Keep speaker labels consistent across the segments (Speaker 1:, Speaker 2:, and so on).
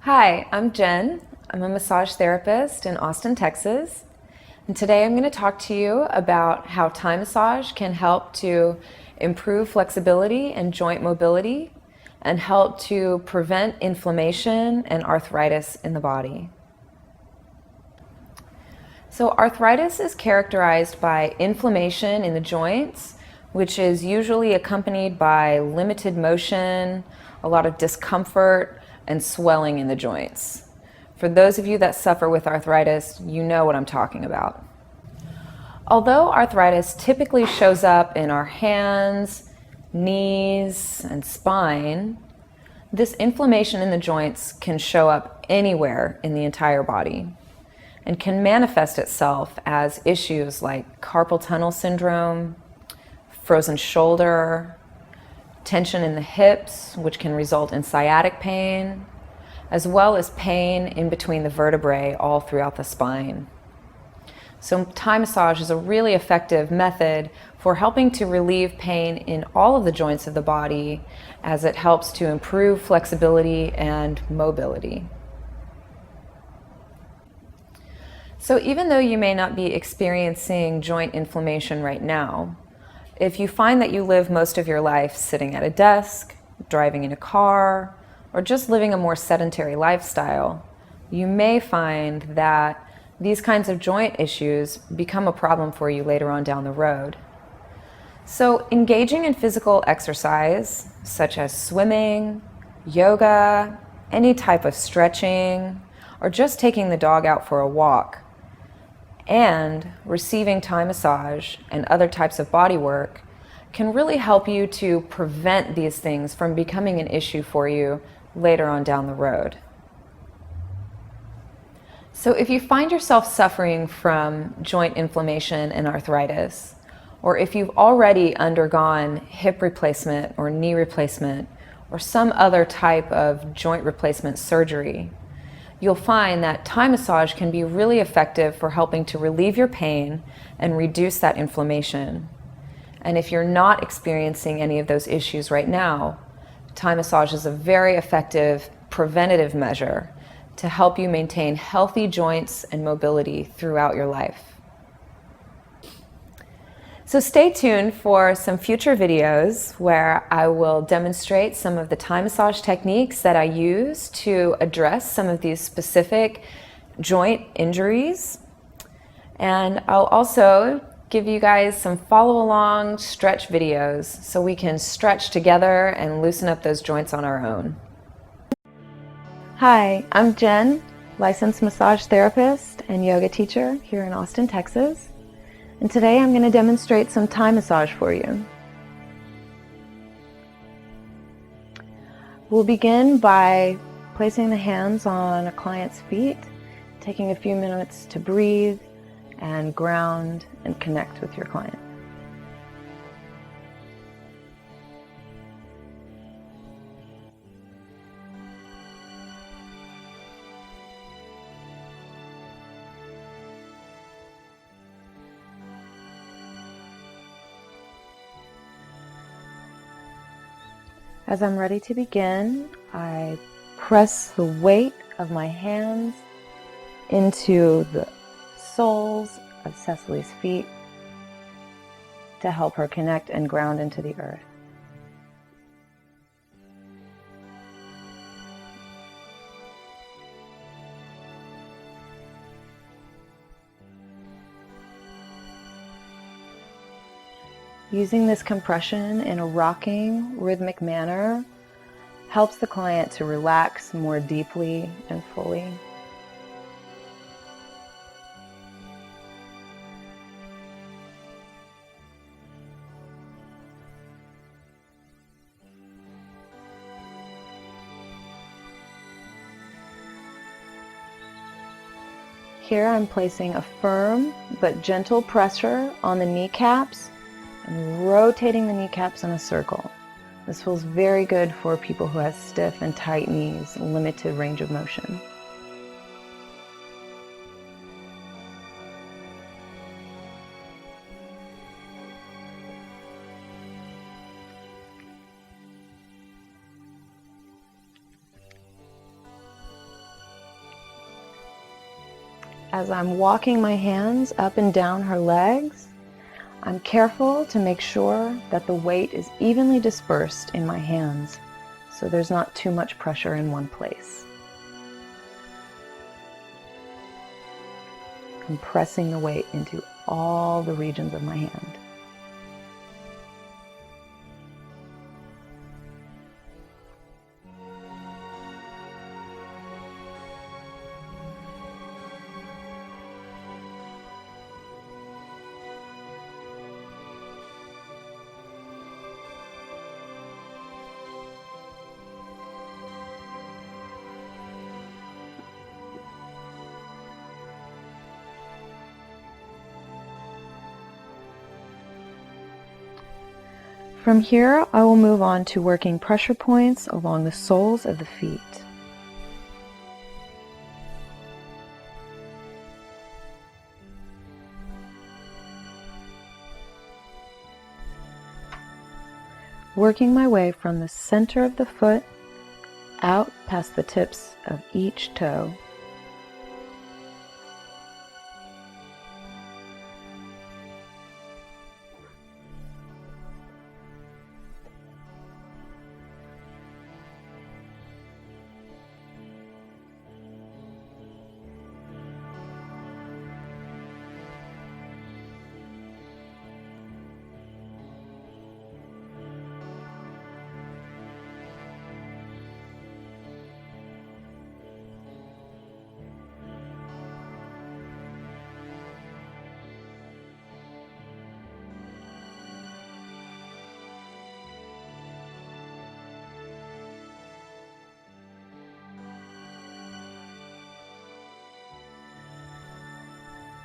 Speaker 1: Hi, I'm Jen. I'm a massage therapist in Austin, Texas. And today I'm going to talk to you about how Thai massage can help to improve flexibility and joint mobility and help to prevent inflammation and arthritis in the body. So arthritis is characterized by inflammation in the joints, which is usually accompanied by limited motion, a lot of discomfort, and swelling in the joints. For those of you that suffer with arthritis, you know what I'm talking about. Although arthritis typically shows up in our hands, knees, and spine, this inflammation in the joints can show up anywhere in the entire body and can manifest itself as issues like carpal tunnel syndrome, frozen shoulder, tension in the hips, which can result in sciatic pain, as well as pain in between the vertebrae all throughout the spine. So Thai massage is a really effective method for helping to relieve pain in all of the joints of the body as it helps to improve flexibility and mobility. So even though you may not be experiencing joint inflammation right now, if you find that you live most of your life sitting at a desk, driving in a car, or just living a more sedentary lifestyle, you may find that these kinds of joint issues become a problem for you later on down the road. So engaging in physical exercise, such as swimming, yoga, any type of stretching, or just taking the dog out for a walk, and receiving Thai massage and other types of body work can really help you to prevent these things from becoming an issue for you later on down the road. So if you find yourself suffering from joint inflammation and arthritis, or if you've already undergone hip replacement or knee replacement or some other type of joint replacement surgery, you'll find that Thai massage can be really effective for helping to relieve your pain and reduce that inflammation. And if you're not experiencing any of those issues right now, Thai massage is a very effective preventative measure to help you maintain healthy joints and mobility throughout your life. So stay tuned for some future videos where I will demonstrate some of the Thai massage techniques that I use to address some of these specific joint injuries. And I'll also give you guys some follow-along stretch videos so we can stretch together and loosen up those joints on our own. Hi, I'm Jen, licensed massage therapist and yoga teacher here in Austin, Texas. And today I'm going to demonstrate some Thai massage for you. We'll begin by placing the hands on a client's feet, taking a few minutes to breathe and ground and connect with your client. As I'm ready to begin, I press the weight of my hands into the soles of Cecily's feet to help her connect and ground into the earth. Using this compression in a rocking, rhythmic manner helps the client to relax more deeply and fully. Here I'm placing a firm but gentle pressure on the kneecaps and rotating the kneecaps in a circle. This feels very good for people who have stiff and tight knees, limited range of motion. As I'm walking my hands up and down her legs, I'm careful to make sure that the weight is evenly dispersed in my hands, so there's not too much pressure in one place. Compressing the weight into all the regions of my hand. From here, I will move on to working pressure points along the soles of the feet. Working my way from the center of the foot out past the tips of each toe.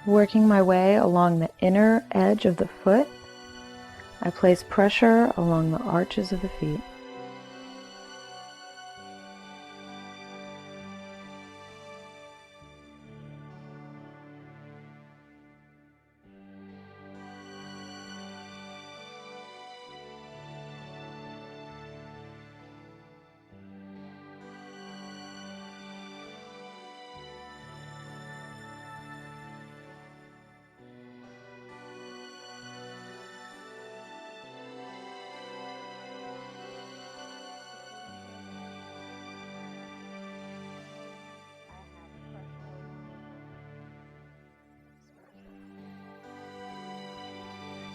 Speaker 1: Working my way along the inner edge of the foot, I place pressure along the arches of the feet.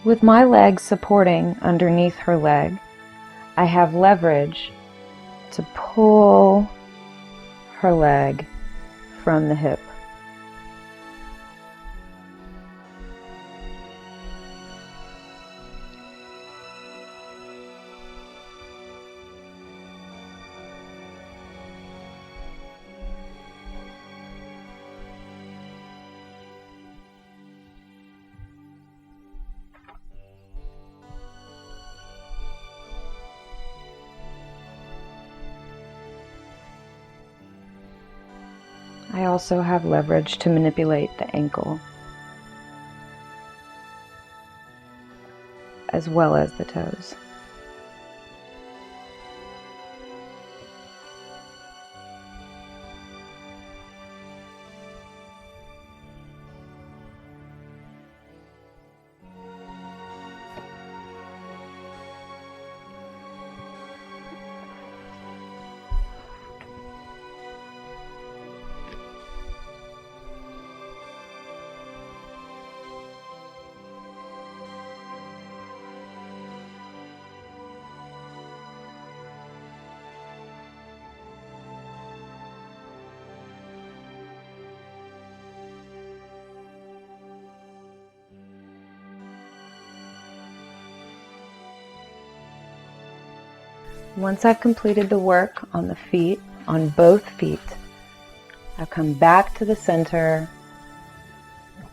Speaker 1: With my leg supporting underneath her leg, I have leverage to pull her leg from the hip. I also have leverage to manipulate the ankle, as well as the toes. Once I've completed the work on the feet, on both feet, I'll come back to the center,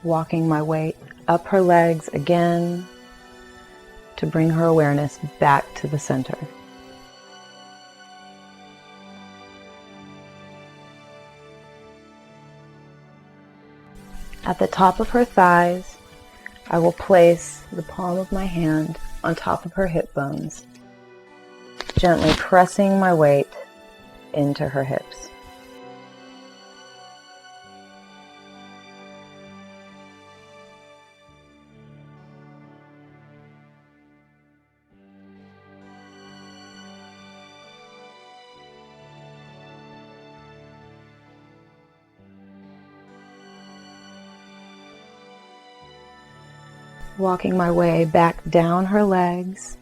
Speaker 1: walking my way up her legs again to bring her awareness back to the center. At the top of her thighs, I will place the palm of my hand on top of her hip bones, gently pressing my weight into her hips. Walking my way back down her legs,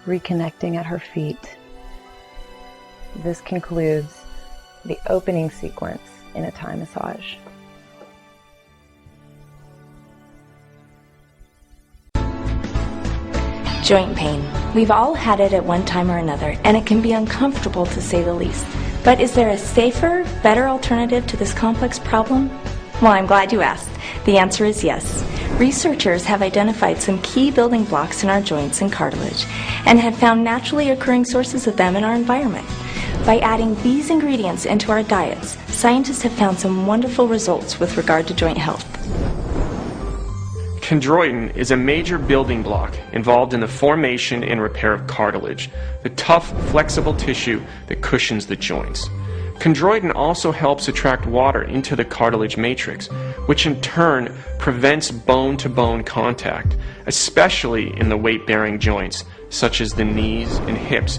Speaker 1: reconnecting at her feet. This concludes the opening sequence in a Thai massage.
Speaker 2: Joint pain. We've all had it at one time or another, and it can be uncomfortable to say the least. But is there a safer, better alternative to this complex problem? Well, I'm glad you asked. The answer is yes. Researchers have identified some key building blocks in our joints and cartilage and have found naturally occurring sources of them in our environment. By adding these ingredients into our diets, scientists have found some wonderful results with regard to joint health.
Speaker 3: Chondroitin is a major building block involved in the formation and repair of cartilage, the tough, flexible tissue that cushions the joints. Chondroitin also helps attract water into the cartilage matrix, which in turn prevents bone-to-bone contact, especially in the weight-bearing joints, such as the knees and hips.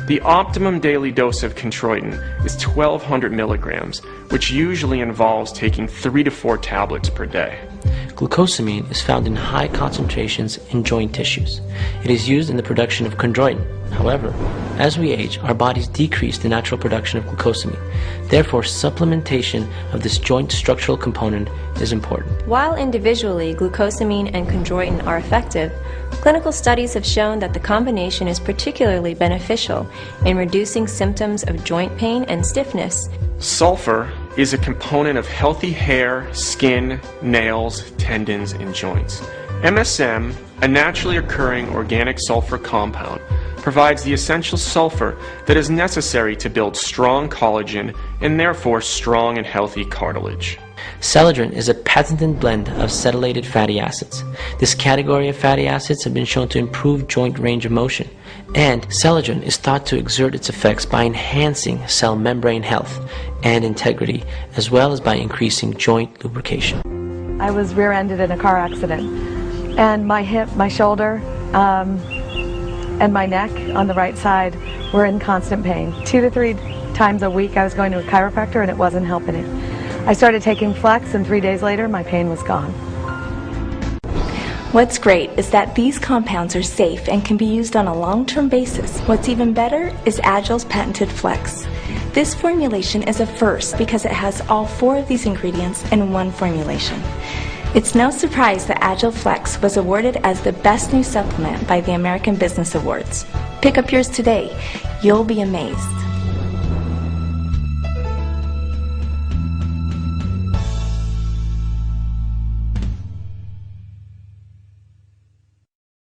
Speaker 3: The optimum daily dose of chondroitin is 1,200 milligrams, which usually involves taking 3 to 4 tablets per day.
Speaker 4: Glucosamine is found in high concentrations in joint tissues. It is used in the production of chondroitin. However, as we age, our bodies decrease the natural production of glucosamine. Therefore, supplementation of this joint structural component is important.
Speaker 5: While individually glucosamine and chondroitin are effective, clinical studies have shown that the combination is particularly beneficial in reducing symptoms of joint pain and stiffness.
Speaker 3: Sulfur is a component of healthy hair, skin, nails, tendons, and joints. MSM, a naturally occurring organic sulfur compound, provides the essential sulfur that is necessary to build strong collagen and therefore strong and healthy cartilage.
Speaker 4: Celadrin is a patented blend of cetylated fatty acids. This category of fatty acids have been shown to improve joint range of motion, and celadrin is thought to exert its effects by enhancing cell membrane health and integrity, as well as by increasing joint lubrication.
Speaker 6: I was rear-ended in a car accident, and my hip, my shoulder, and my neck on the right side were in constant pain. 2 to 3 times a week I was going to a chiropractor and it wasn't helping it. I started taking Flex and 3 days later my pain was gone.
Speaker 2: What's great is that these compounds are safe and can be used on a long-term basis. What's even better is Agile's patented Flex. This formulation is a first because it has all 4 of these ingredients in one formulation. It's no surprise that Agile Flex was awarded as the best new supplement by the American Business Awards. Pick up yours today. You'll be amazed.